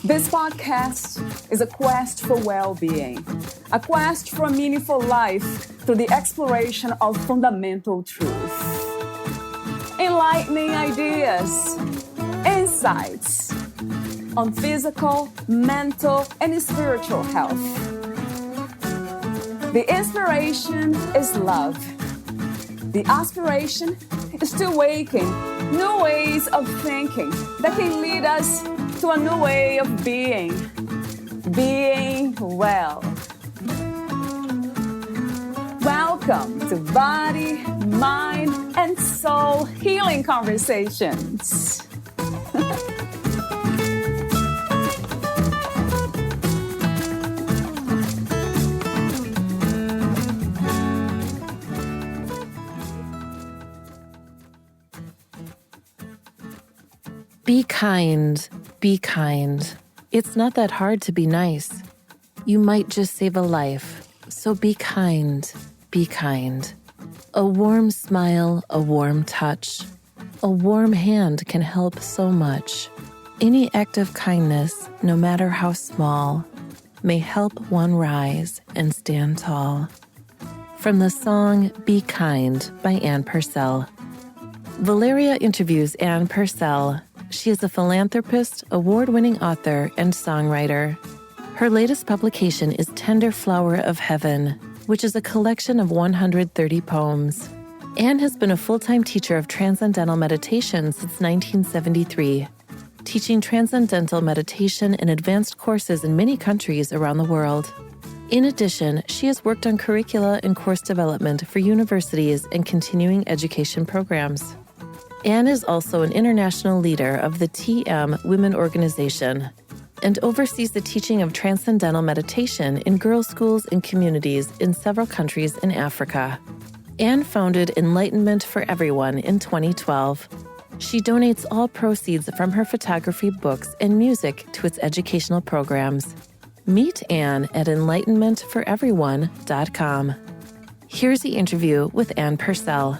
This podcast is a quest for well-being, a quest for a meaningful life through the exploration of fundamental truth. Enlightening ideas, insights on physical, mental, and spiritual health. The inspiration is love. The aspiration is to awaken new ways of thinking that can lead us to a new way of being well. Welcome to Body, Mind, and Soul Healing Conversations. Be kind. Be kind. It's not that hard to be nice. You might just save a life. So be kind. Be kind. A warm smile, a warm touch. A warm hand can help so much. Any act of kindness, no matter how small, may help one rise and stand tall. From the song Be Kind by Ann Purcell. Valeria interviews Ann Purcell. She is a philanthropist, award-winning author, and songwriter. Her latest publication is Tender Flower of Heaven, which is a collection of 130 poems. Ann has been a full-time teacher of transcendental meditation since 1973, teaching transcendental meditation and advanced courses in many countries around the world. In addition, she has worked on curricula and course development for universities and continuing education programs. Ann is also an international leader of the TM Women Organization and oversees the teaching of transcendental meditation in girls' schools and communities in several countries in Africa. Ann founded Enlightenment for Everyone in 2012. She donates all proceeds from her photography, books, and music to its educational programs. Meet Ann at enlightenmentforeveryone.com. Here's the interview with Ann Purcell.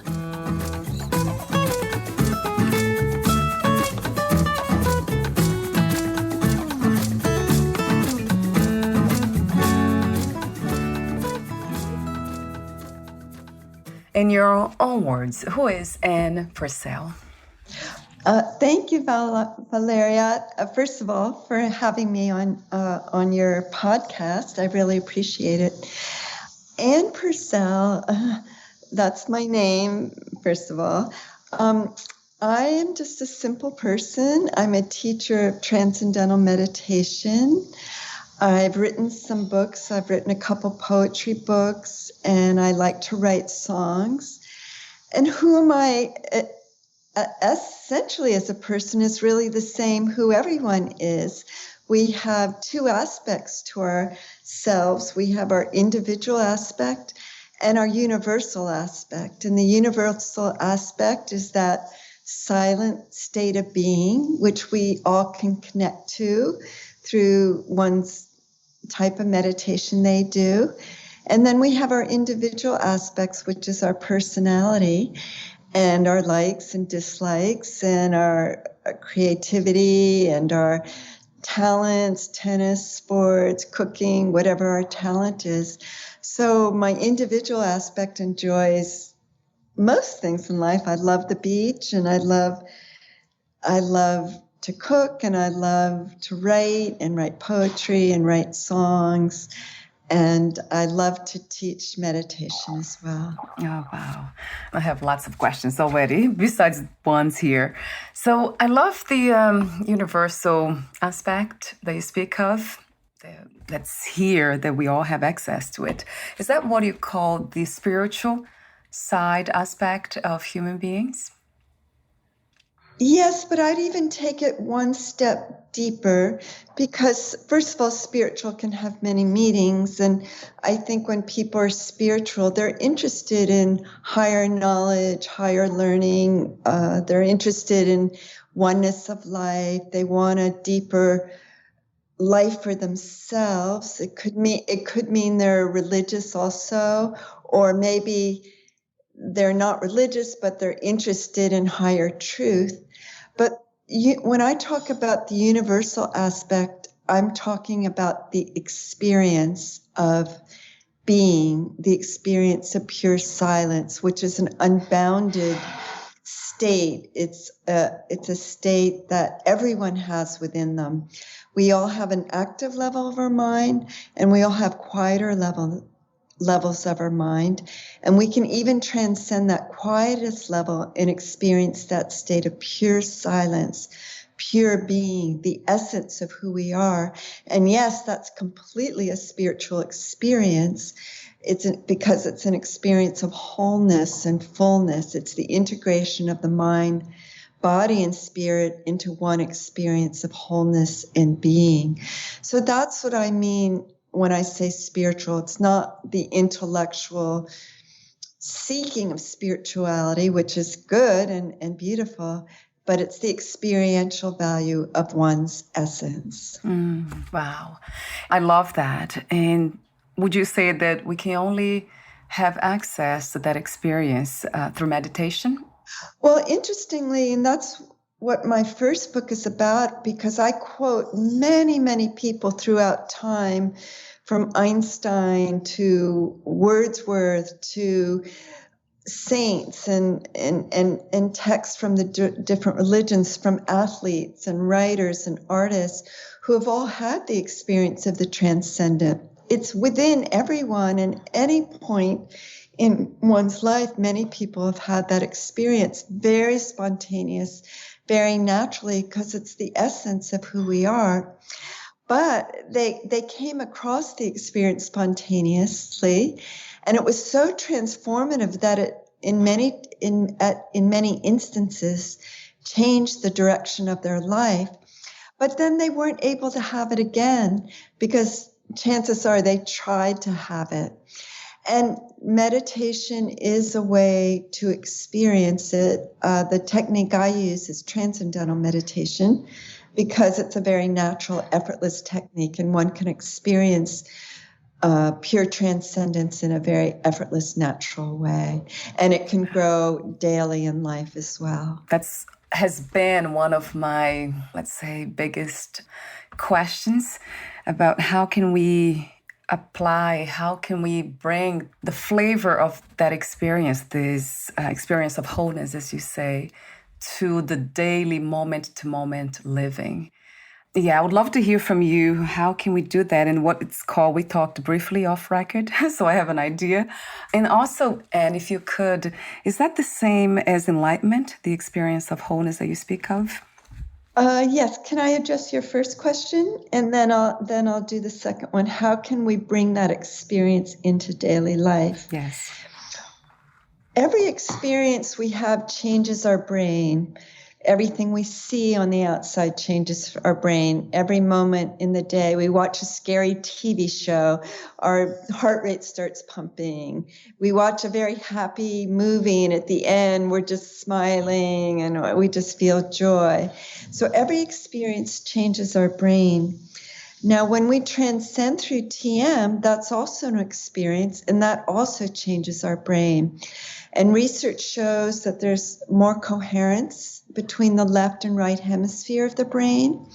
In your own words, who is Ann Purcell? Thank you, Valeria. First of all, for having me on your podcast. I really appreciate it. Ann Purcell, that's my name, first of all. I am just a simple person. I'm a teacher of transcendental meditation. I've written some books. I've written a couple poetry books, and I like to write songs. And who am I? Essentially, as a person, is really the same who everyone is. We have two aspects to ourselves. We have our individual aspect and our universal aspect. And the universal aspect is that silent state of being, which we all can connect to through one's type of meditation they do. And then we have our individual aspects, which is our personality and our likes and dislikes and our creativity and our talents, tennis, sports, cooking, whatever our talent is. So my individual aspect enjoys most things in life. I love the beach, and I love to cook, and I love to write poetry and write songs. And I love to teach meditation as well. Oh, wow. I have lots of questions already, besides ones here. So I love the universal aspect that you speak of. That's here, that we all have access to it. Is that what you call the spiritual side aspect of human beings? Yes, but I'd even take it one step deeper because, first of all, spiritual can have many meanings. And I think when people are spiritual, they're interested in higher knowledge, higher learning. They're interested in oneness of life. They want a deeper life for themselves. It could mean they're religious also, or maybe they're not religious, but they're interested in higher truth. But when I talk about the universal aspect I'm talking about the experience of being, the experience of pure silence, which is an unbounded state. It's a state that everyone has within them. We all have an active level of our mind, and we all have quieter levels of our mind. And we can even transcend that quietest level and experience that state of pure silence, pure being, the essence of who we are. And yes, that's completely a spiritual experience. Because it's an experience of wholeness and fullness. It's the integration of the mind, body, and spirit into one experience of wholeness and being. So that's what I mean when I say spiritual. It's not the intellectual seeking of spirituality, which is good and beautiful, but it's the experiential value of one's essence. Wow. I love that. And would you say that we can only have access to that experience through meditation? Well, interestingly, and that's what my first book is about, because I quote many, many people throughout time, from Einstein to Wordsworth to saints and texts from the different religions, from athletes and writers and artists who have all had the experience of the transcendent. It's within everyone, and any point in one's life, many people have had that experience, very spontaneous, very naturally, because it's the essence of who we are. But they came across the experience spontaneously, and it was so transformative that it, in many instances, changed the direction of their life. But then they weren't able to have it again, because chances are they tried to have it. And meditation is a way to experience it. The technique I use is transcendental meditation, because it's a very natural, effortless technique, and one can experience pure transcendence in a very effortless, natural way. And it can grow daily in life as well. That's has been one of my, let's say, biggest questions about how can we apply, how can we bring the flavor of that experience, this experience of wholeness, as you say, to the daily moment-to-moment living. Yeah, I would love to hear from you. How can we do that, and what it's called? We talked briefly off record, so I have an idea. And also, Anne, if you could, is that the same as enlightenment, the experience of wholeness that you speak of? Yes. Can I address your first question, and then I'll do the second one? How can we bring that experience into daily life? Yes. Every experience we have changes our brain. Everything we see on the outside changes our brain. Every moment in the day, we watch a scary TV show, our heart rate starts pumping. We watch a very happy movie, and at the end, we're just smiling and we just feel joy. So every experience changes our brain. Now, when we transcend through TM, that's also an experience, and that also changes our brain. And research shows that there's more coherence between the left and right hemisphere of the brain.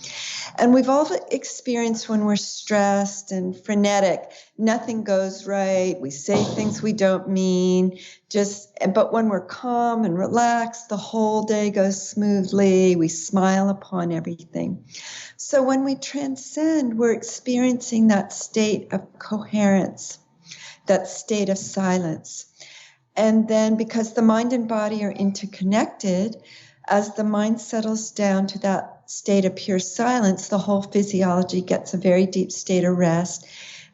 And we've all experienced when we're stressed and frenetic, nothing goes right. We say things we don't mean, but when we're calm and relaxed, the whole day goes smoothly. We smile upon everything. So when we transcend, we're experiencing that state of coherence, that state of silence. And then, because the mind and body are interconnected, as the mind settles down to that state of pure silence, the whole physiology gets a very deep state of rest.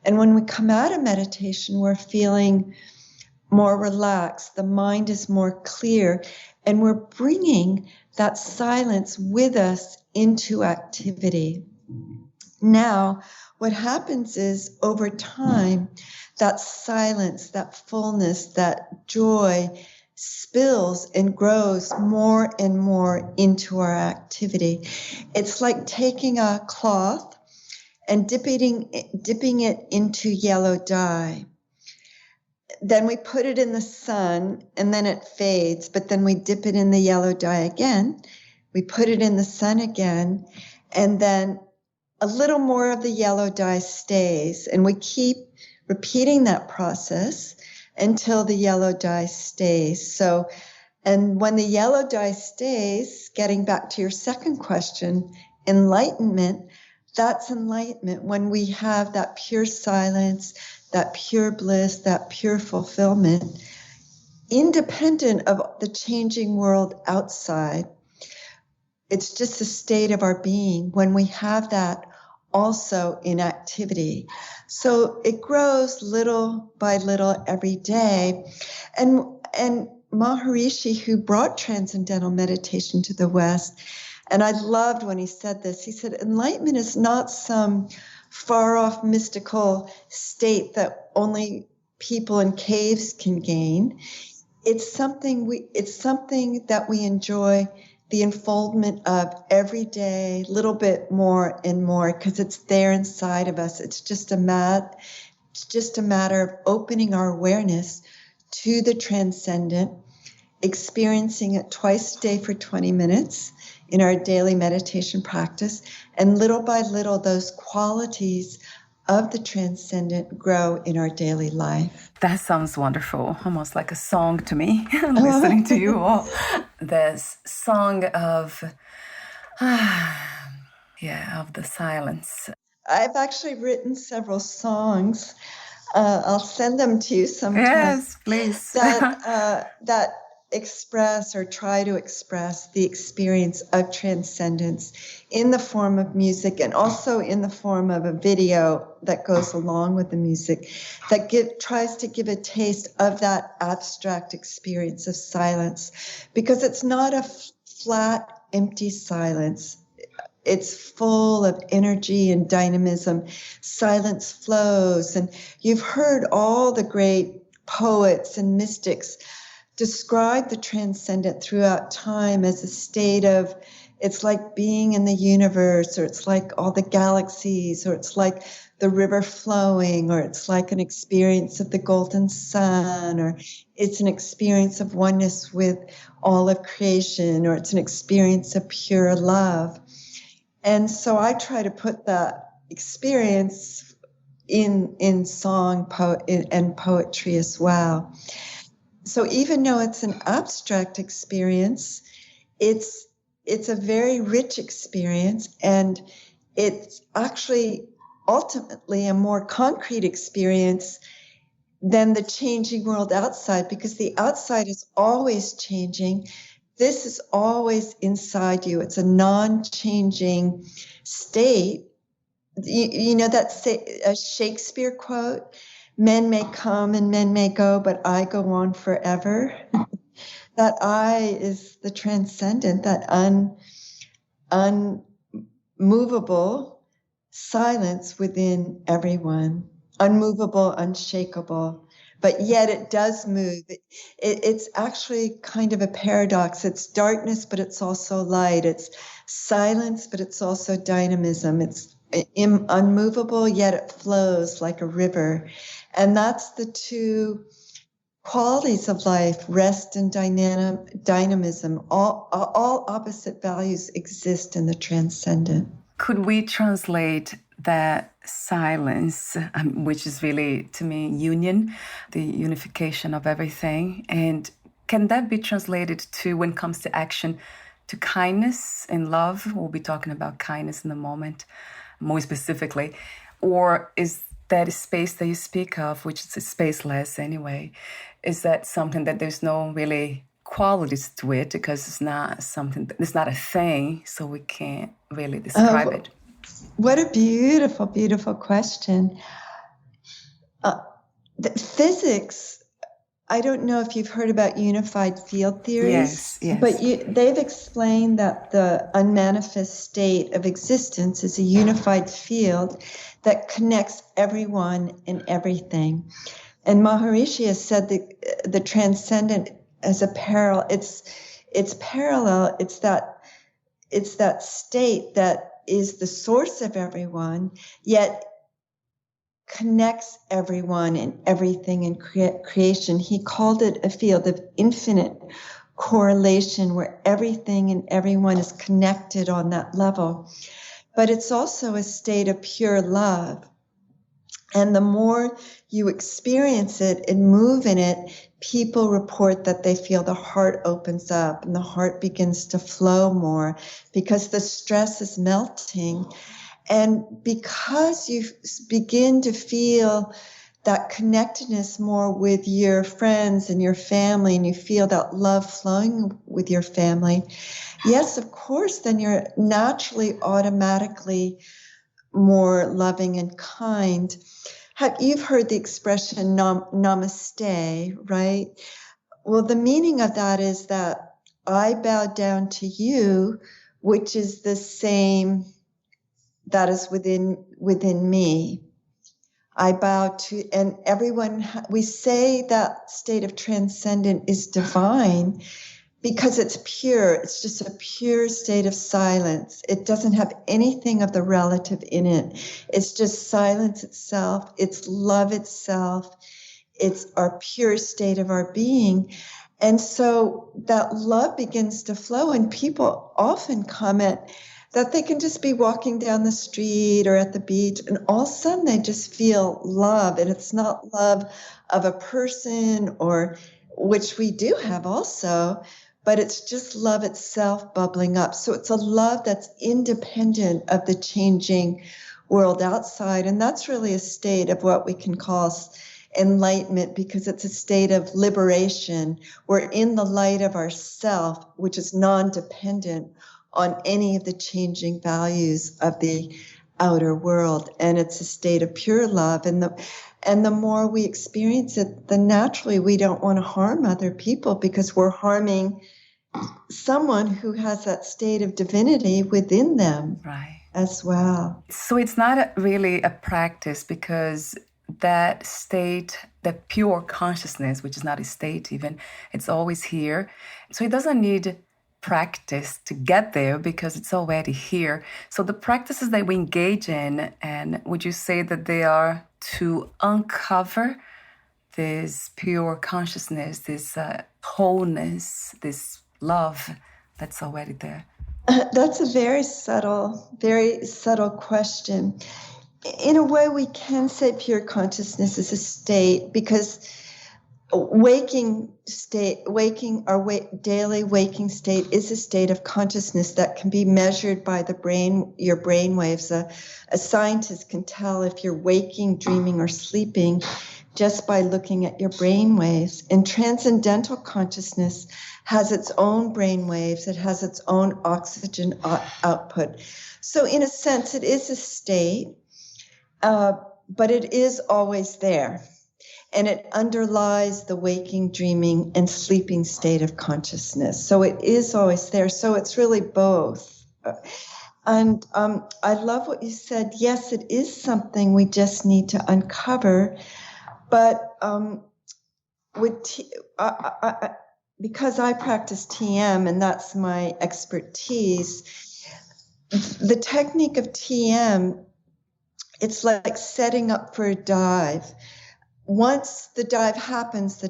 And when we come out of meditation, we're feeling more relaxed. The mind is more clear, and we're bringing that silence with us into activity. Now, what happens is, over time, that silence, that fullness, that joy spills and grows more and more into our activity. It's like taking a cloth and dipping it into yellow dye. Then we put it in the sun, and then it fades, but then we dip it in the yellow dye again. We put it in the sun again, and then a little more of the yellow dye stays. And we keep repeating that process until the yellow dye stays. So, and when the yellow dye stays, getting back to your second question, enlightenment, that's enlightenment when we have that pure silence, that pure bliss, that pure fulfillment, independent of the changing world outside. It's just a state of our being when we have that also in activity. So it grows little by little every day. And Maharishi, who brought transcendental meditation to the West, and I loved when he said this, he said, enlightenment is not some far off mystical state that only people in caves can gain. It's something that we enjoy the unfoldment of every day, a little bit more and more, because it's there inside of us. It's just a matter of opening our awareness to the transcendent, experiencing it twice a day for 20 minutes in our daily meditation practice, and little by little, those qualities of the transcendent grow in our daily life. That sounds wonderful, almost like a song to me, listening to you all. This song of, of the silence. I've actually written several songs. I'll send them to you sometime. Yes, please. that express or try to express the experience of transcendence in the form of music, and also in the form of a video that goes along with the music that tries to give a taste of that abstract experience of silence, because it's not a flat, empty silence. It's full of energy and dynamism. Silence flows, and you've heard all the great poets and mystics describe the transcendent throughout time as a state of, it's like being in the universe, or it's like all the galaxies, or it's like the river flowing, or it's like an experience of the golden sun, or it's an experience of oneness with all of creation, or it's an experience of pure love. And so I try to put that experience in song and poetry as well. So even though it's an abstract experience, it's a very rich experience, and it's actually ultimately a more concrete experience than the changing world outside, because the outside is always changing. This is always inside you. It's a non-changing state. You know that a Shakespeare quote, men may come and men may go, but I go on forever. That I is the transcendent, that unmovable silence within everyone, unmovable, unshakable. But yet it does move. It's actually kind of a paradox. It's darkness, but it's also light. It's silence, but it's also dynamism. It's unmovable, yet it flows like a river. And that's the two qualities of life, rest and dynamism. All opposite values exist in the transcendent. Could we translate that silence, which is really, to me, union, the unification of everything? And can that be translated to, when it comes to action, to kindness and love? We'll be talking about kindness in a moment, more specifically. Or is that space that you speak of, which is spaceless anyway, is that something that there's no really qualities to it, because it's not something, it's not a thing, so we can't really describe it? What a beautiful, beautiful question. The physics, I don't know if you've heard about unified field theories, yes. But they've explained that the unmanifest state of existence is a unified field that connects everyone and everything. And Maharishi has said that the transcendent as a parallel, it's parallel, it's that state that is the source of everyone, yet connects everyone and everything in creation. He called it a field of infinite correlation, where everything and everyone is connected on that level. but it's also a state of pure love. And the more you experience it and move in it, people report that they feel the heart opens up and the heart begins to flow more because the stress is melting. And because you begin to feel that connectedness more with your friends and your family, and you feel that love flowing with your family, yes, of course, then you're naturally automatically more loving and kind. You've heard the expression namaste, right? Well, the meaning of that is that I bow down to you, which is the same that is within me. I bow to, and everyone, we say that state of transcendent is divine because it's pure. It's just a pure state of silence. It doesn't have anything of the relative in it. It's just silence itself. It's love itself. It's our pure state of our being. And so that love begins to flow, and people often comment that they can just be walking down the street or at the beach, and all of a sudden they just feel love. And it's not love of a person, or which we do have also, but it's just love itself bubbling up. So it's a love that's independent of the changing world outside. And that's really a state of what we can call enlightenment, because it's a state of liberation. We're in the light of ourself, which is non-dependent on any of the changing values of the outer world. And it's a state of pure love. And the more we experience it, then naturally we don't want to harm other people, because we're harming someone who has that state of divinity within them, Right. As well. So it's not really a practice, because that state, that pure consciousness, which is not a state even, it's always here. So it doesn't need practice to get there, because it's already here. So the practices that we engage in, and would you say that they are to uncover this pure consciousness, this wholeness, this love that's already there? That's a very subtle question. In a way, we can say pure consciousness is a state, because daily waking state is a state of consciousness that can be measured by the brain, your brain waves. A scientist can tell if you're waking, dreaming, or sleeping just by looking at your brain waves. And transcendental consciousness has its own brain waves. It has its own oxygen output. So in a sense, it is a state, but it is always there. And it underlies the waking, dreaming, and sleeping state of consciousness. So it is always there. So it's really both. And I love what you said. Yes, it is something we just need to uncover. But because I practice TM, and that's my expertise, the technique of TM, it's like setting up for a dive. Once the dive happens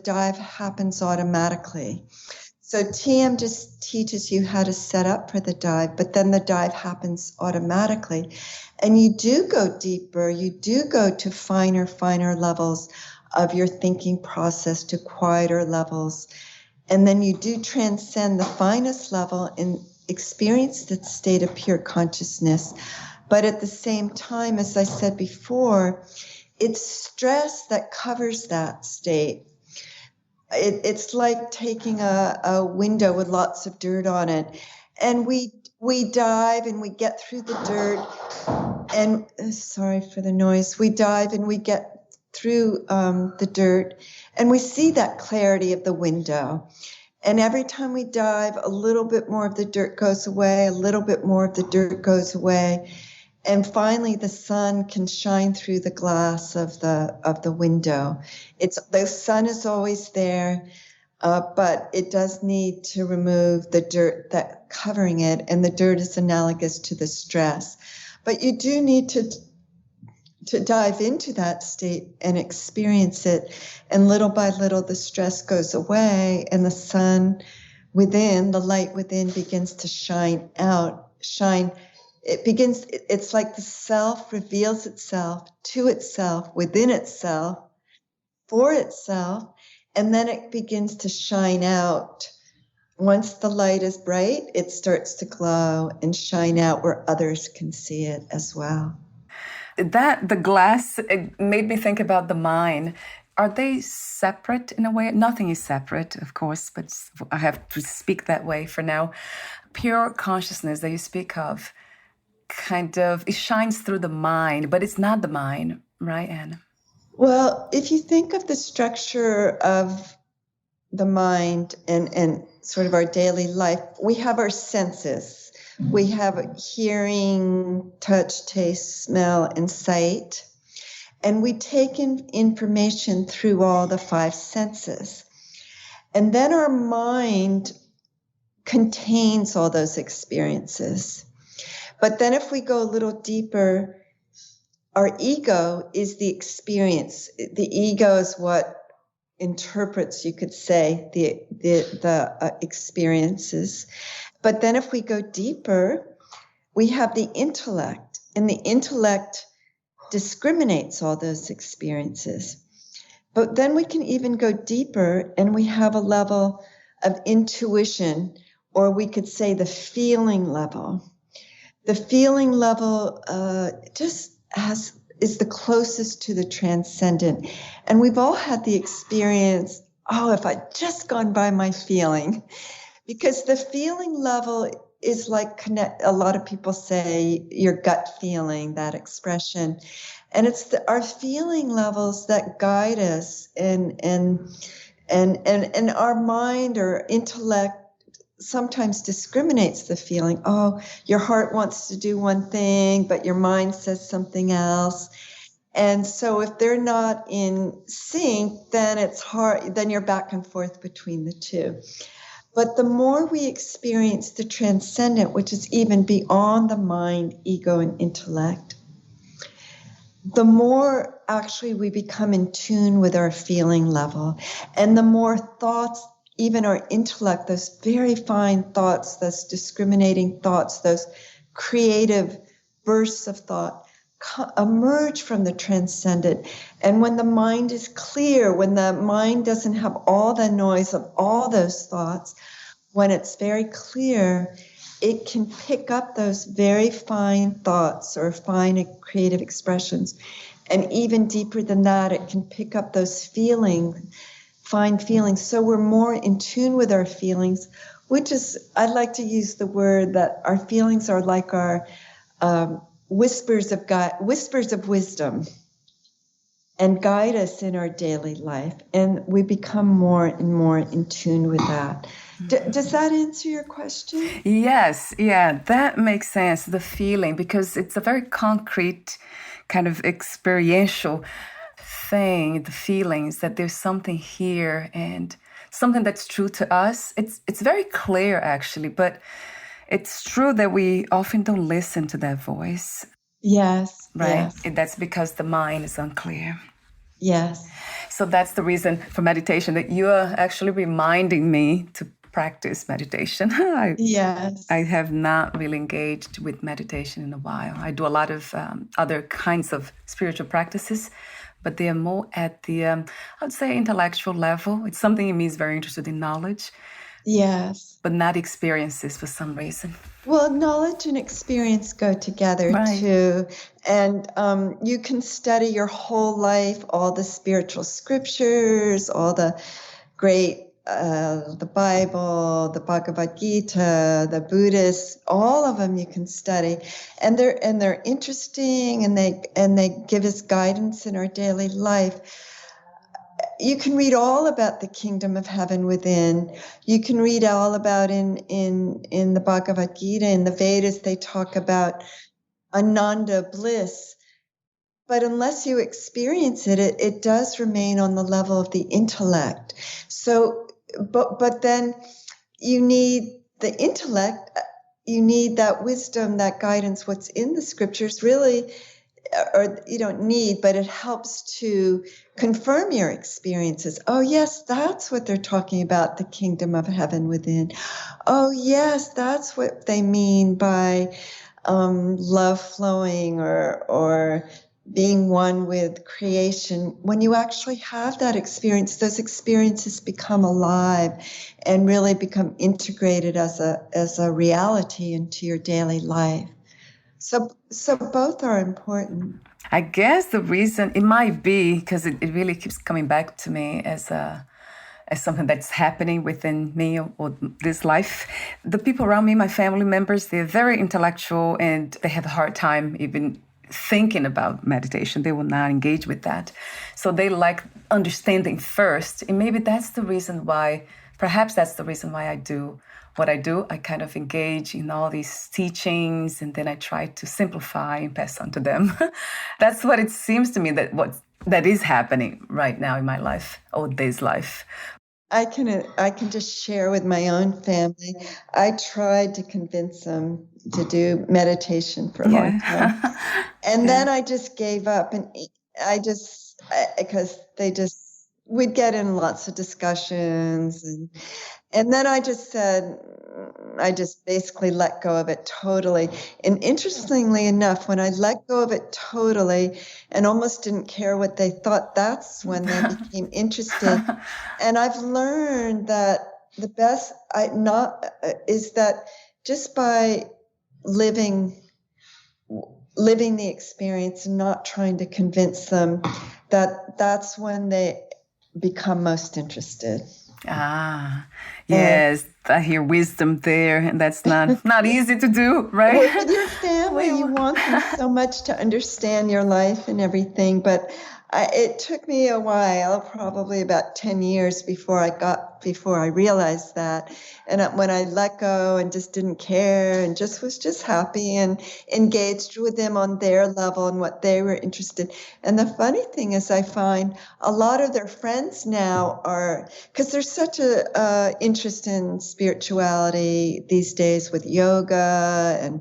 automatically. So TM just teaches you how to set up for the dive, but then the dive happens automatically. And you do go deeper, you do go to finer levels of your thinking process, to quieter levels. And then you do transcend the finest level and experience that state of pure consciousness. But at the same time, as I said before, it's stress that covers that state. It's like taking a window with lots of dirt on it. And we dive and we get through the dirt. And sorry for the noise. We dive and we get through the dirt. And we see that clarity of the window. And every time we dive, a little bit more of the dirt goes away, a little bit more of the dirt goes away. And finally, the sun can shine through the glass of the window. The sun is always there, but it does need to remove the dirt that covering it, and the dirt is analogous to the stress. But you do need to dive into that state and experience it, and little by little, the stress goes away, and the sun within, the light within, begins to shine it's like the self reveals itself to itself, within itself, for itself, and then it begins to shine out. Once the light is bright, it starts to glow and shine out where others can see it as well. The glass, it made me think about the mind. Are they separate in a way? Nothing is separate, of course, but I have to speak that way for now. Pure consciousness that you speak of, kind of, it shines through the mind, but it's not the mind, right, Anne? Well, if you think of the structure of the mind and sort of our daily life, we have our senses. We have hearing, touch, taste, smell, and sight. And we take in information through all the five senses. And then our mind contains all those experiences. But then if we go a little deeper, our ego is the experience. The ego is what interprets, you could say, the experiences. But then if we go deeper, we have the intellect, and the intellect discriminates all those experiences. But then we can even go deeper, and we have a level of intuition, or we could say the feeling level. The feeling level is the closest to the transcendent. And we've all had the experience, if I'd just gone by my feeling. Because the feeling level is like a lot of people say your gut feeling, that expression. And it's our feeling levels that guide us, and our mind or intellect sometimes discriminates the feeling. Oh, your heart wants to do one thing, but your mind says something else. And so if they're not in sync, then it's hard, then you're back and forth between the two. But the more we experience the transcendent, which is even beyond the mind, ego, and intellect, the more actually we become in tune with our feeling level. And the more thoughts, even our intellect, those very fine thoughts, those discriminating thoughts, those creative bursts of thought emerge from the transcendent. And when the mind is clear, when the mind doesn't have all the noise of all those thoughts, when it's very clear, it can pick up those very fine thoughts or fine creative expressions. And even deeper than that, it can pick up those fine feelings. So we're more in tune with our feelings, which is, I'd like to use the word that our feelings are like our whispers of wisdom, and guide us in our daily life. And we become more and more in tune with that. Does that answer your question? Yes, yeah, that makes sense, the feeling, because it's a very concrete kind of experiential thing, the feelings that there's something here and something that's true to us. It's very clear, actually, but it's true that we often don't listen to that voice. Yes. Right? Yes. And that's because the mind is unclear. Yes. So that's the reason for meditation, that you are actually reminding me to practice meditation. Yes. I have not really engaged with meditation in a while. I do a lot of other kinds of spiritual practices, but they are more at the, I would say, intellectual level. It's something in me is very interested in knowledge. Yes. But not experiences for some reason. Well, knowledge and experience go together, right, too. And you can study your whole life, all the spiritual scriptures, all the great, the Bible, the Bhagavad Gita, the Buddhists, all of them you can study. And they're interesting, and they give us guidance in our daily life. You can read all about the kingdom of heaven within. You can read all about in the Bhagavad Gita, in the Vedas, they talk about Ananda, bliss. But unless you experience it, it does remain on the level of the intellect. So, but then you need the intellect, you need that wisdom, that guidance, what's in the scriptures, really, or you don't need, but it helps to confirm your experiences. Oh, yes, that's what they're talking about, the kingdom of heaven within. Oh, yes, that's what they mean by love flowing or being one with creation, when you actually have that experience, those experiences become alive and really become integrated as a reality into your daily life. So both are important. I guess the reason it might be because it really keeps coming back to me as something that's happening within me or this life. The people around me, my family members, they're very intellectual and they have a hard time even thinking about meditation. They will not engage with that. So they like understanding first. And maybe that's the reason why, perhaps that's the reason why I do what I do. I kind of engage in all these teachings and then I try to simplify and pass on to them. That's what it seems to me that is happening right now in my life or this life. I can just share with my own family. I tried to convince them to do meditation for a long time. And then I just gave up, and because we'd get in lots of discussions, and then I just said, I just basically let go of it totally. And interestingly enough, when I let go of it totally and almost didn't care what they thought, that's when they became interested. And I've learned that the best is that just by living the experience and not trying to convince them, that's when they become most interested. Ah, yes, I hear wisdom there, and that's not easy to do, right? With your family, you want them so much to understand your life and everything, but it took me a while, probably about 10 years before I realized that. And when I let go and just didn't care and was just happy and engaged with them on their level and what they were interested. And the funny thing is I find a lot of their friends now because there's such a interest in spirituality these days with yoga, and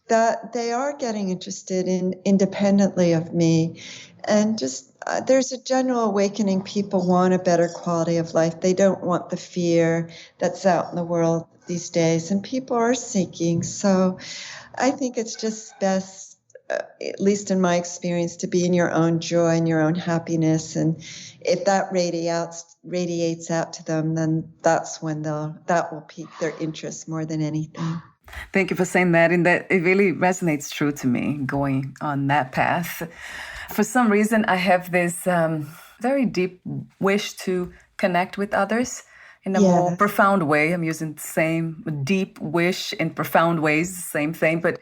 that they are getting interested in independently of me. And just there's a general awakening. People want a better quality of life. They don't want the fear that's out in the world these days, and people are seeking. So I think it's just best, at least in my experience, to be in your own joy and your own happiness. And if that radiates out to them, then that's when that will pique their interest more than anything. Thank you for saying that. And that it really resonates true to me, going on that path. For some reason, I have this very deep wish to connect with others in a more profound way. I'm using the same deep wish in profound ways, same thing. But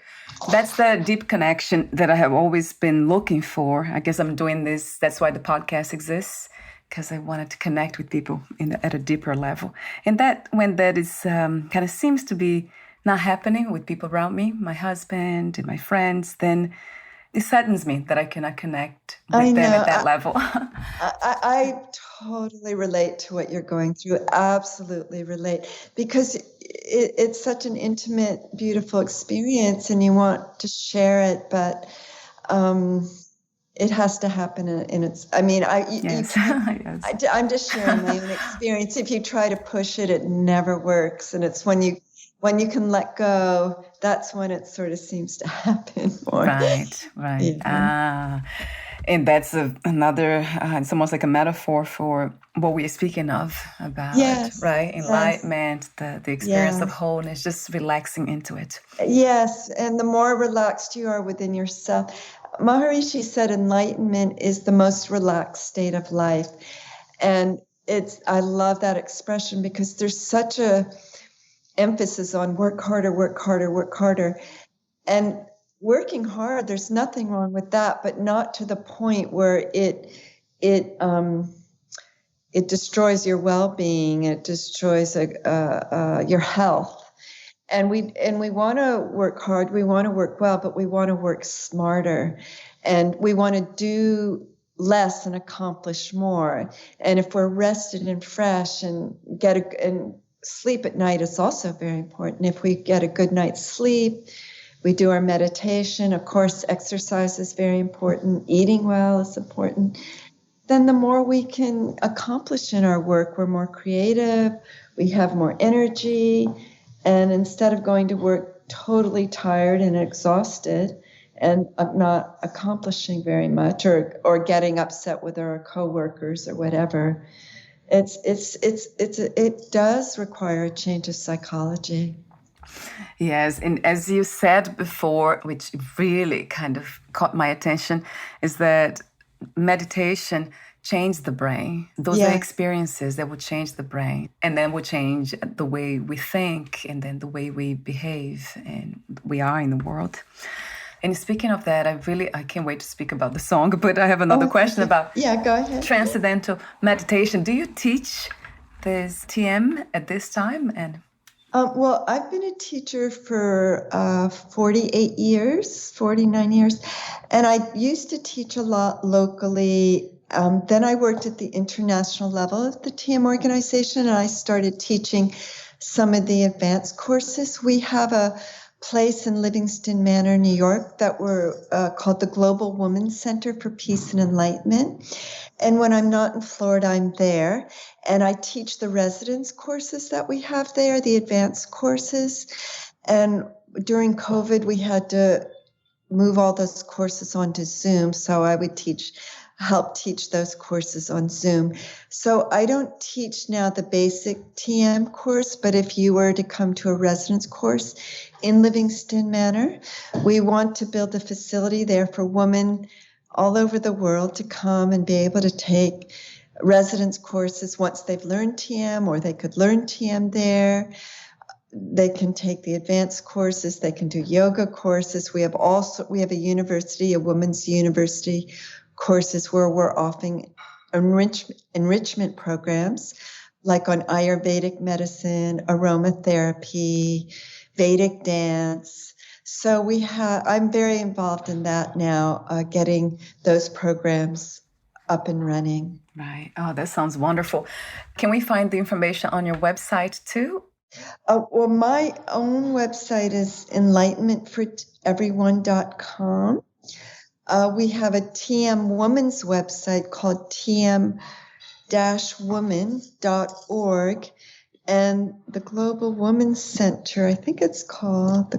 that's the deep connection that I have always been looking for. I guess I'm doing this. That's why the podcast exists, because I wanted to connect with people at a deeper level. And that when that is kind of seems to be not happening with people around me, my husband and my friends, then it saddens me that I cannot connect with them at that level. I totally relate to what you're going through. Absolutely relate, because it's such an intimate, beautiful experience, and you want to share it, but it has to happen in its. I mean, you can't. Yes. I'm just sharing my own experience. If you try to push it, it never works, and it's when you can let go, that's when it sort of seems to happen more. Right. Yeah. And that's another, it's almost like a metaphor for what we are speaking of about, right? Enlightenment, the experience of wholeness, just relaxing into it. Yes, and the more relaxed you are within yourself. Maharishi said enlightenment is the most relaxed state of life. And I love that expression, because there's such a emphasis on work harder, work harder, work harder. And working hard, there's nothing wrong with that, but not to the point where it destroys your well-being, it destroys your health. And we want to work hard, we want to work well, but we want to work smarter, and we want to do less and accomplish more. And if we're rested and fresh and sleep at night is also very important. If we get a good night's sleep, we do our meditation. Of course, exercise is very important. Eating well is important. Then the more we can accomplish in our work, we're more creative, we have more energy. And instead of going to work totally tired and exhausted and not accomplishing very much or getting upset with our coworkers or whatever. It does require a change of psychology. Yes, and as you said before, which really kind of caught my attention, is that meditation changed the brain. Those are experiences that would change the brain, and then would change the way we think, and then the way we behave and we are in the world. And speaking of that, I can't wait to speak about the song, but I have another question about go ahead. Transcendental meditation. Do you teach this TM at this time? And well, I've been a teacher for 49 years, and I used to teach a lot locally. Then I worked at the international level of the TM organization, and I started teaching some of the advanced courses. We have a place in Livingston Manor, New York, that we're called the Global Women's Center for Peace and Enlightenment. And when I'm not in Florida, I'm there. And I teach the residence courses that we have there, the advanced courses. And during COVID, we had to move all those courses onto Zoom. So I would help teach those courses on Zoom. So I don't teach now the basic TM course, but if you were to come to a residence course in Livingston Manor, we want to build a facility there for women all over the world to come and be able to take residence courses once they've learned TM, or they could learn TM there. They can take the advanced courses. They can do yoga courses. We have a university, a women's university courses where we're offering enrichment programs like on Ayurvedic medicine, aromatherapy, Vedic dance. So I'm very involved in that now, getting those programs up and running. Right. Oh, that sounds wonderful. Can we find the information on your website too? Well, my own website is enlightenmentforeveryone.com. We have a TM Woman's website called tm-woman.org. And the Global Women's Center, I think it's called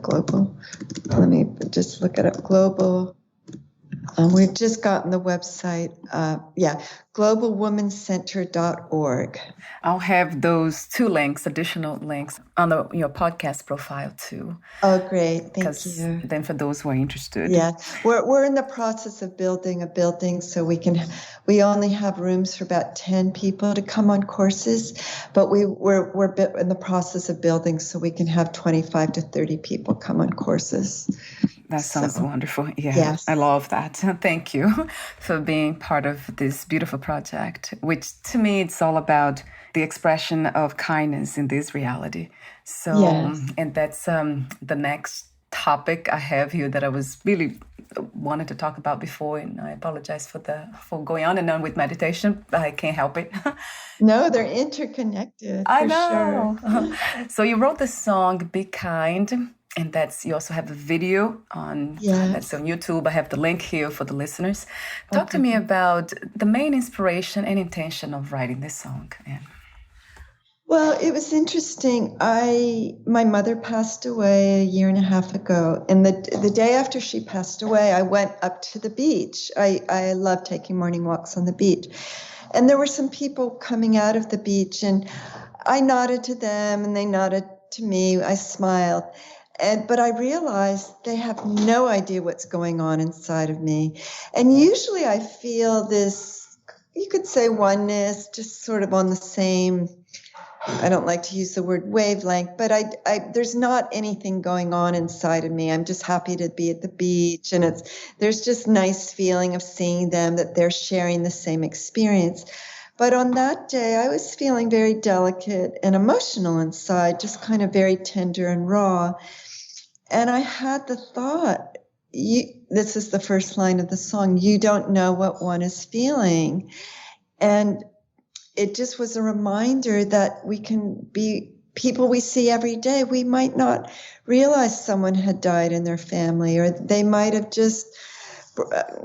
let me just look it up, we've just gotten the website, globalwomancenter.org. I'll have those additional links on your podcast profile too. Oh, great. Thank you. Then for those who are interested. Yeah, we're in the process of building a building, so we only have rooms for about 10 people to come on courses, but we're in the process of building so we can have 25 to 30 people come on courses. That sounds wonderful. Yeah, yes. I love that. Thank you for being part of this beautiful project, which to me, it's all about the expression of kindness in this reality. So, and that's the next topic I have here that I was really wanted to talk about before, and I apologize for going on and on with meditation, but I can't help it. No, they're interconnected. I know. Sure. So you wrote the song "Be Kind." And you also have a video that's on YouTube. I have the link here for the listeners. Talk to me about the main inspiration and intention of writing this song. Ann. Well, it was interesting. My mother passed away a year and a half ago. And the day after she passed away, I went up to the beach. I love taking morning walks on the beach. And there were some people coming out of the beach, and I nodded to them and they nodded to me. I smiled. But I realized they have no idea what's going on inside of me. And usually I feel this, you could say oneness, just sort of on the same, I don't like to use the word wavelength, but there's not anything going on inside of me. I'm just happy to be at the beach. And there's just nice feeling of seeing them, that they're sharing the same experience. But on that day, I was feeling very delicate and emotional inside, just kind of very tender and raw. And I had the thought, this is the first line of the song, you don't know what one is feeling. And it just was a reminder that we can be people we see every day. We might not realize someone had died in their family, or they might have just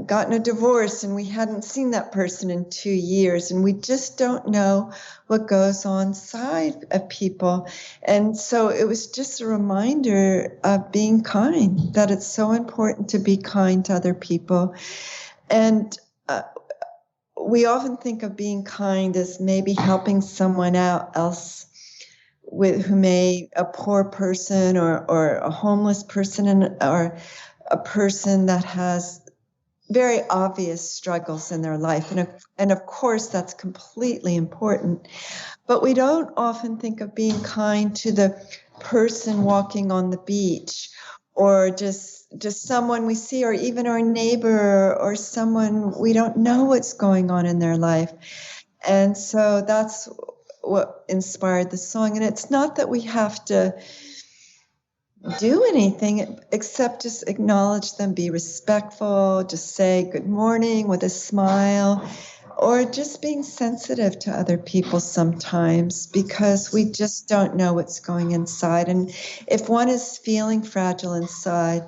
gotten a divorce and we hadn't seen that person in 2 years, and we just don't know what goes on inside of people. And so it was just a reminder of being kind, that it's so important to be kind to other people. And we often think of being kind as maybe helping someone else who may a poor person or a homeless person or a person that has very obvious struggles in their life. And of course, that's completely important. But we don't often think of being kind to the person walking on the beach, or just someone we see, or even our neighbor, or someone we don't know what's going on in their life. And so that's what inspired the song. And it's not that we have to do anything except just acknowledge them, be respectful, just say good morning with a smile, or just being sensitive to other people sometimes, because we just don't know what's going inside. And if one is feeling fragile inside,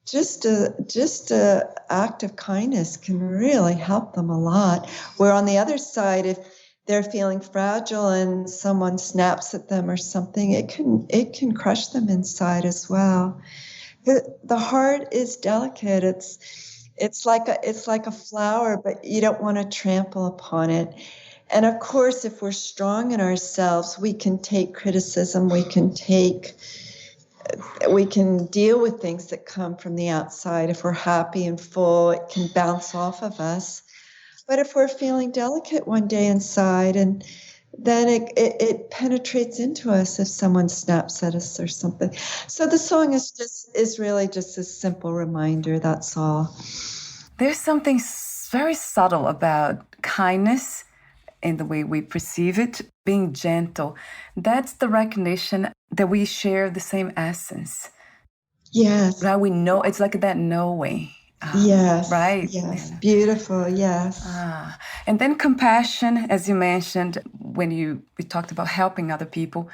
just a act of kindness can really help them a lot. Where on the other side, if they're feeling fragile and someone snaps at them or something, it can crush them inside as well. The heart is delicate. It's like a flower, but you don't want to trample upon it. And of course, if we're strong in ourselves, we can take criticism. We can deal with things that come from the outside. If we're happy and full, it can bounce off of us. But if we're feeling delicate one day inside, and then it penetrates into us if someone snaps at us or something. So the song is really just a simple reminder, that's all. There's something very subtle about kindness in the way we perceive it, being gentle. That's the recognition that we share the same essence. Yes. Right? We know, it's like that knowing. Yes. Right. Yes. Beautiful. Yes. And then compassion, as you mentioned, when we talked about helping other people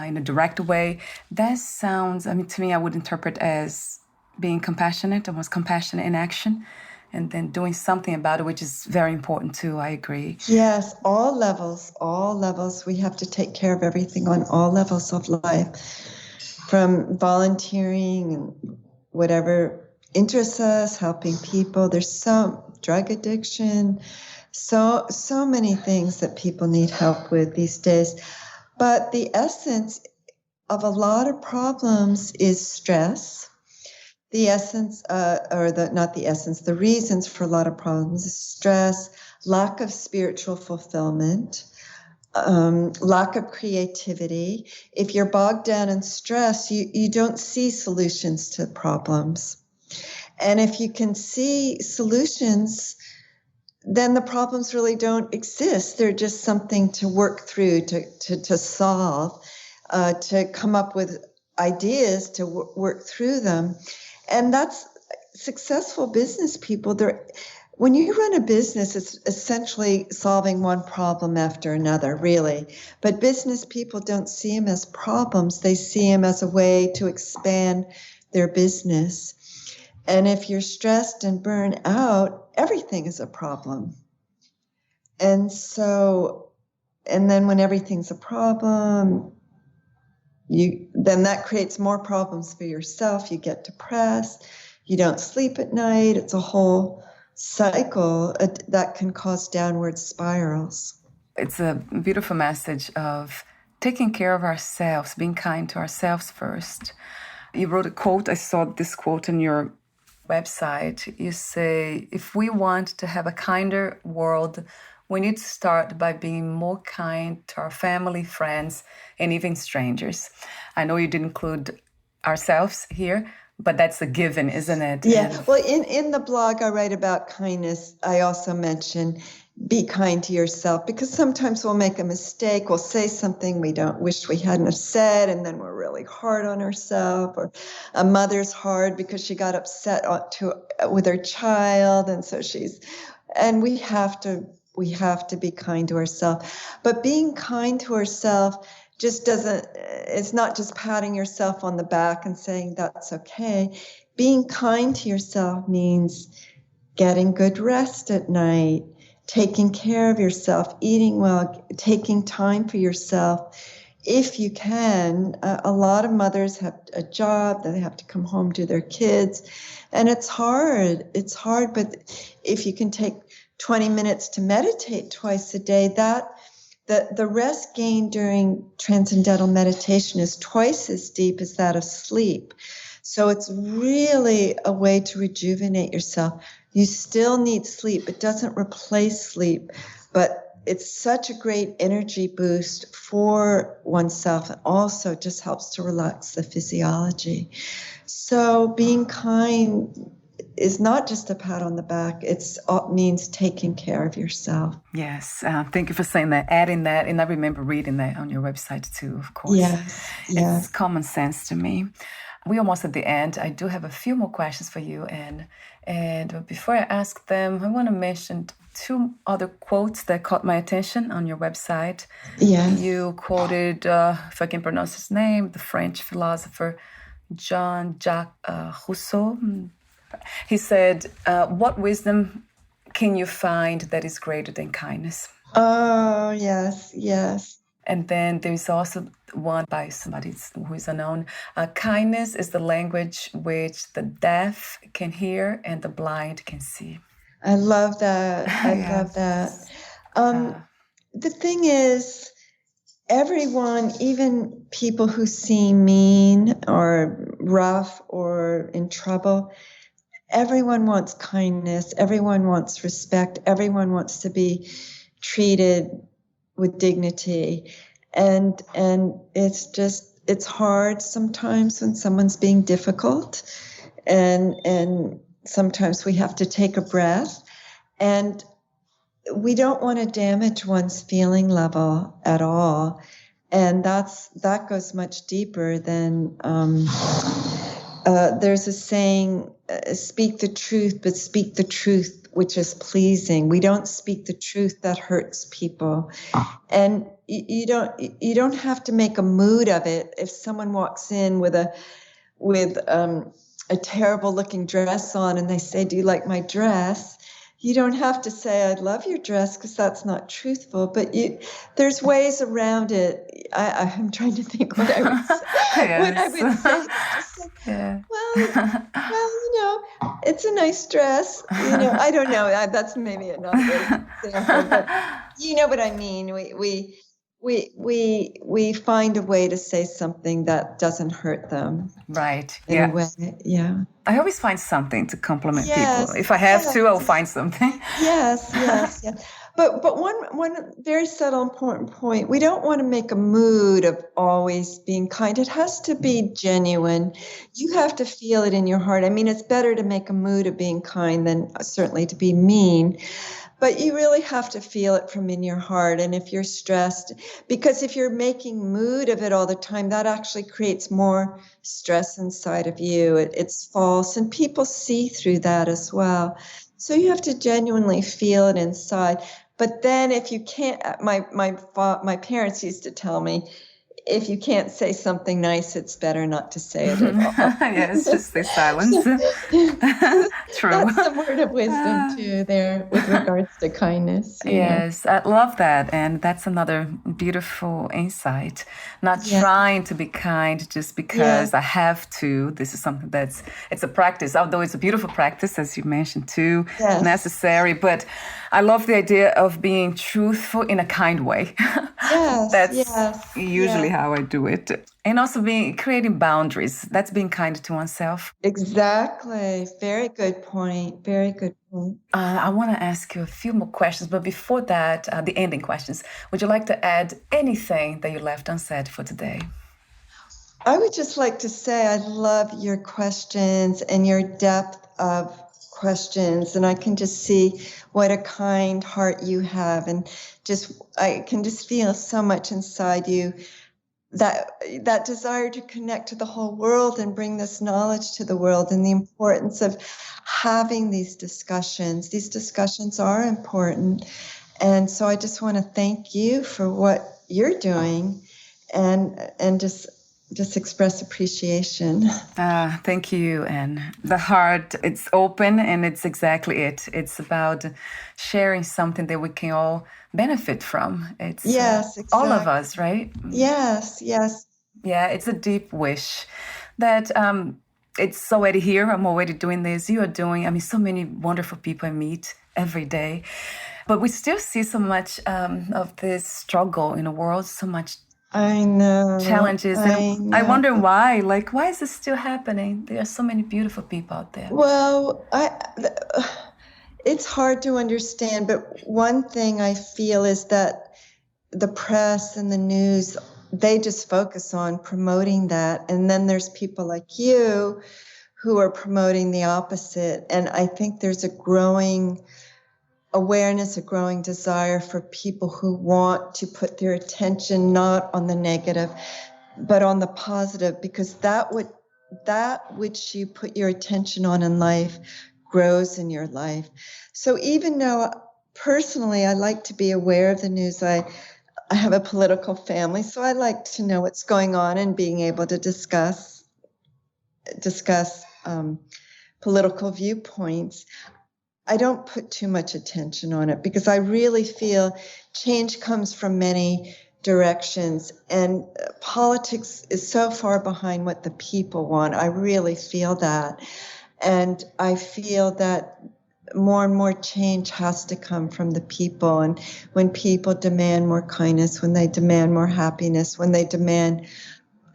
in a direct way, that sounds, to me, I would interpret as being compassionate, almost compassionate in action, and then doing something about it, which is very important too. I agree. Yes. All levels. We have to take care of everything on all levels of life, from volunteering and whatever interests us, helping people. There's some drug addiction, so many things that people need help with these days. But the essence of a lot of problems is stress. The essence, the reasons for a lot of problems is stress, lack of spiritual fulfillment, lack of creativity. If you're bogged down in stress, you don't see solutions to problems. And if you can see solutions, then the problems really don't exist. They're just something to work through, to solve, to come up with ideas to work through them. And that's successful business people. When you run a business, it's essentially solving one problem after another, really. But business people don't see them as problems. They see them as a way to expand their business. And if you're stressed and burned out, everything is a problem. And then when everything's a problem, then that creates more problems for yourself. You get depressed, you don't sleep at night. It's a whole cycle that can cause downward spirals. It's a beautiful message of taking care of ourselves, being kind to ourselves first. You wrote a quote. I saw this quote on your website. You say, if we want to have a kinder world, we need to start by being more kind to our family, friends, and even strangers. I know you didn't include ourselves here, but that's a given, isn't it? Yeah. Well, in the blog I write about kindness, I also mention be kind to yourself, because sometimes we'll make a mistake. We'll say something we don't wish we hadn't have said, and then we're really hard on ourselves. Or a mother's hard because she got upset with her child, and so we have to be kind to ourselves. But being kind to ourselves it's not just patting yourself on the back and saying that's okay. Being kind to yourself means getting good rest at night, taking care of yourself, eating well, taking time for yourself. If you can, a lot of mothers have a job, they have to come home to their kids, and it's hard. It's hard, but if you can take 20 minutes to meditate twice a day, the rest gained during transcendental meditation is twice as deep as that of sleep. So it's really a way to rejuvenate yourself. You still need sleep. It doesn't replace sleep, but it's such a great energy boost for oneself, and also just helps to relax the physiology. So being kind is not just a pat on the back. It means taking care of yourself. Yes. Thank you for saying that, adding that. And I remember reading that on your website too, of course. Yes. It's common sense to me. We're almost at the end. I do have a few more questions for you. And before I ask them, I want to mention 2 other quotes that caught my attention on your website. Yes. You quoted, if I can pronounce his name, the French philosopher Jean-Jacques Rousseau. He said, what wisdom can you find that is greater than kindness? Oh, yes, yes. And then there's also one by somebody who is unknown. Kindness is the language which the deaf can hear and the blind can see. I love that. I love that. The thing is, everyone, even people who seem mean or rough or in trouble, everyone wants kindness. Everyone wants respect. Everyone wants to be treated with dignity. And it's hard sometimes when someone's being difficult, and sometimes we have to take a breath, and we don't want to damage one's feeling level at all. And that goes much deeper than, there's a saying, speak the truth, but speak the truth which is pleasing. We don't speak the truth that hurts people. And you don't have to make a mood of it. If someone walks in with a terrible looking dress on and they say, "Do you like my dress?" You don't have to say, "I love your dress," because that's not truthful. But there's ways around it. I'm trying to think what I would say. Yes. What I would say. Just say, Yeah. well, it's a nice dress. I don't know. That's maybe not a good example, but you know what I mean. We find a way to say something that doesn't hurt them. Right. In a way. Yeah. I always find something to compliment Yes, people. If I have to, I'll find something. Yes. But one very subtle, important point, we don't want to make a mood of always being kind. It has to be genuine. You have to feel it in your heart. I mean, it's better to make a mood of being kind than certainly to be mean. But you really have to feel it from in your heart. And if you're stressed, because if you're making mood of it all the time, that actually creates more stress inside of you. It's false. And people see through that as well. So you have to genuinely feel it inside. But then if you can't, my parents used to tell me, if you can't say something nice, it's better not to say it at all. Yes, just stay silent. True. That's the word of wisdom too there with regards to kindness. Yes, I love that. And that's another beautiful insight. Not trying to be kind just because I have to. This is something it's a practice, although it's a beautiful practice, as you mentioned too, necessary. But I love the idea of being truthful in a kind way. Yes, That's usually how I do it. And also creating boundaries. That's being kind to oneself. Exactly. Very good point. Very good point. I want to ask you a few more questions, but before that, the ending questions. Would you like to add anything that you left unsaid for today? I would just like to say I love your questions and your depth of questions, and I can just see what a kind heart you have, and I can just feel so much inside you, that desire to connect to the whole world and bring this knowledge to the world, and the importance of having these discussions. These discussions are important. And so I just want to thank you for what you're doing, and just just express appreciation. Thank you. And the heart, it's open, and it's exactly it. It's about sharing something that we can all benefit from. It's Yes, all of exactly. us, right? Yes, yes. Yeah, it's a deep wish that it's already here. I'm already doing this. You are doing, I mean, so many wonderful people I meet every day. But we still see so much of this struggle in the world, so much I know. challenges. And I wonder why. Like, why is this still happening? There are so many beautiful people out there. Well, it's hard to understand, but one thing I feel is that the press and the news, they just focus on promoting that. And then there's people like you who are promoting the opposite. And I think there's a growing awareness, a growing desire for people who want to put their attention not on the negative, but on the positive, because that which you put your attention on in life grows in your life. So even though personally I like to be aware of the news, I have a political family, so I like to know what's going on and being able to discuss political viewpoints. I don't put too much attention on it because I really feel change comes from many directions, and politics is so far behind what the people want. I really feel that. And I feel that more and more change has to come from the people. And when people demand more kindness, when they demand more happiness, when they demand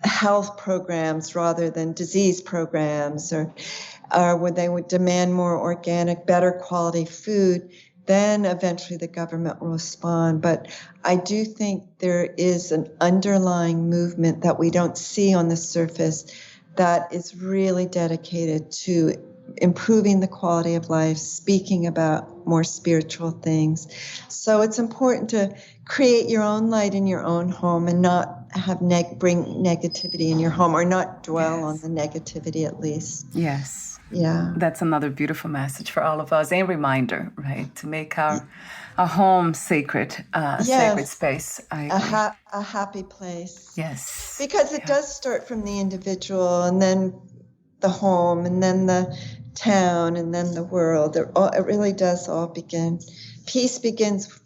health programs rather than disease programs, or when they would demand more organic, better quality food, then eventually the government will respond. But I do think there is an underlying movement that we don't see on the surface that is really dedicated to improving the quality of life, speaking about more spiritual things. So it's important to create your own light in your own home and not have bring negativity in your home, or not dwell on the negativity at least. Yes. Yeah. That's another beautiful message for all of us, and reminder, right? To make our home sacred, sacred space. A happy place. Yes. Because it does start from the individual, and then the home, and then the town, and then the world. It really does all begin. Peace begins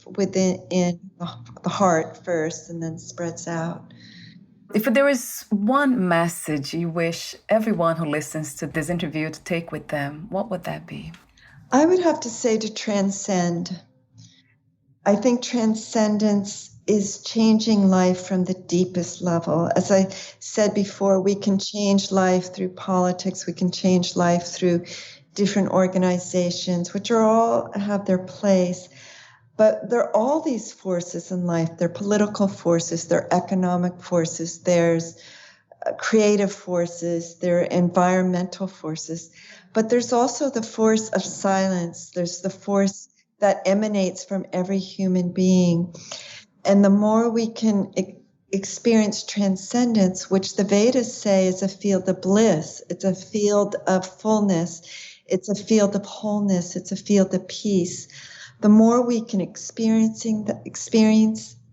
in the heart first, and then spreads out. If there is one message you wish everyone who listens to this interview to take with them, what would that be? I would have to say to transcend. I think transcendence is changing life from the deepest level. As I said before, we can change life through politics. We can change life through different organizations, which all have their place. But there are all these forces in life. There are political forces, there are economic forces, there's creative forces, there are environmental forces. But there's also the force of silence. There's the force that emanates from every human being. And the more we can experience transcendence, which the Vedas say is a field of bliss, it's a field of fullness, it's a field of wholeness, it's a field of peace. The more we can experience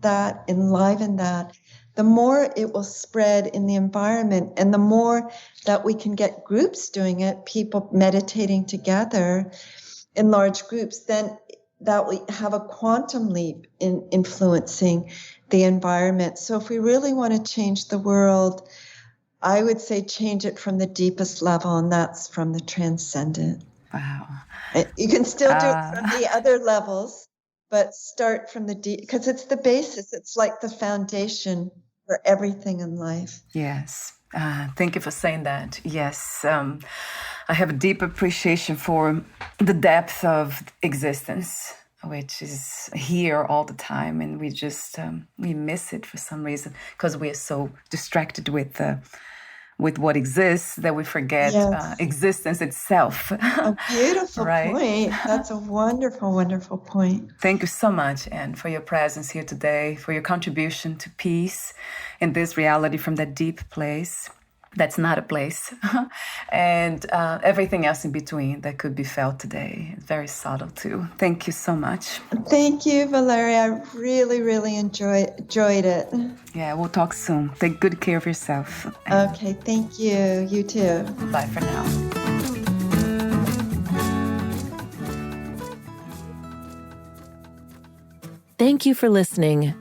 that, enliven that, the more it will spread in the environment. And the more that we can get groups doing it, people meditating together in large groups, then that we have a quantum leap in influencing the environment. So if we really want to change the world, I would say change it from the deepest level, and that's from the transcendent. Wow. You can still do it from the other levels, but start from the deep, because it's the basis. It's like the foundation for everything in life. Yes. Thank you for saying that. Yes. I have a deep appreciation for the depth of existence, which is here all the time. And we just, we miss it for some reason because we are so distracted with what exists that we forget existence itself. A beautiful right? point. That's a wonderful, wonderful point. Thank you so much, Ann, for your presence here today, for your contribution to peace in this reality from that deep place. that's not a place, and everything else in between that could be felt today. It's very subtle too. Thank you so much. Thank you, Valeria. I really, really enjoyed it. Yeah, we'll talk soon. Take good care of yourself. Okay, thank you. You too. Bye for now. Thank you for listening.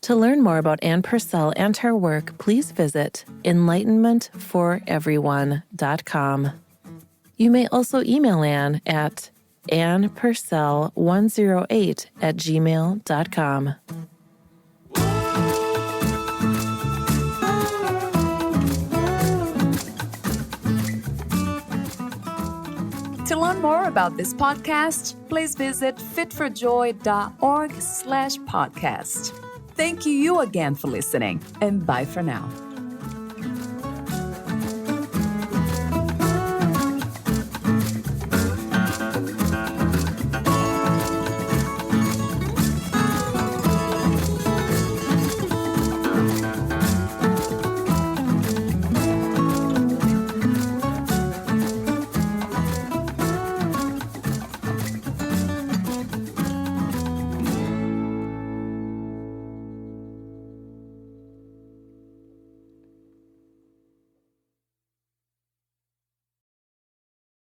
To learn more about Ann Purcell and her work, please visit enlightenmentforeveryone.com. You may also email Ann at annpurcell108@gmail.com. To learn more about this podcast, please visit fitforjoy.org/podcast. Thank you again for listening, and bye for now.